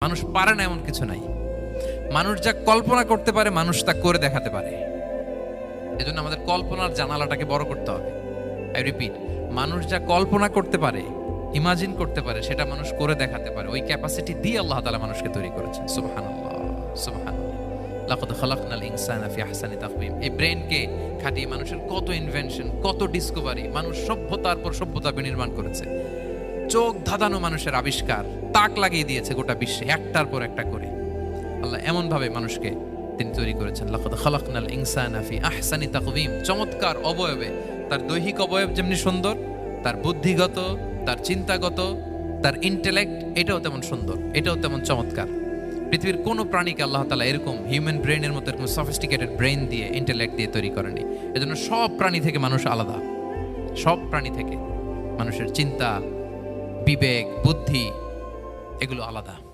মানুষ পারে না এমন কিছু নাই। মানুষ যা কল্পনা করতে পারে মানুষ তা করে দেখাতে পারে। এজন্য আমাদের কল্পনার জানালাটাকে বড় করতে হবে। আই রিপিট, মানুষ যা কল্পনা করতে পারে, ইমাজিন করতে পারে, সেটা মানুষ করে দেখাতে পারে। ওই ক্যাপাসিটি দিয়ে আল্লাহ তাআলা মানুষকে তৈরি করেছেন। সুবহানাল্লাহ, সুবহানাল্লাহ। লাকাদ খালাকনাল ইনসানা ফি আহসানি তাকওয়িম। এই ব্রেনকে খাটিয়ে মানুষের কত ইনভেনশন, কত ডিসকভারি, মানুষ সভ্যতার পর সভ্যতা বিনির্মাণ করেছে। চোখ ধাঁধানো মানুষের আবিষ্কার তাক লাগিয়ে দিয়েছে গোটা বিশ্বে, একটার পর একটা করে। আল্লাহ এমন ভাবে মানুষকে তিনি তৈরি করেছেন। লাকাদ খালাকনাল ইনসানা ফি আহসানি তাকওয়িম। চমৎকার অবয়বে, তার দৈহিক অবয়ব যেমনি সুন্দর, তার বুদ্ধিগত, তার চিন্তাগত, তার ইন্টেলেক্ট, এটাও তেমন সুন্দর, এটাও তেমন চমৎকার। পৃথিবীর কোনো প্রাণীকে আল্লাহ তাআলা এরকম হিউম্যান ব্রেনের মতো এরকম সফিস্টিকেটেড ব্রেন দিয়ে, ইন্টেলেক্ট দিয়ে তৈরি করেনি। এজন্য সব প্রাণী থেকে মানুষ আলাদা। সব প্রাণী থেকে মানুষের চিন্তা, বিবেক, বুদ্ধি এগুলো আলাদা।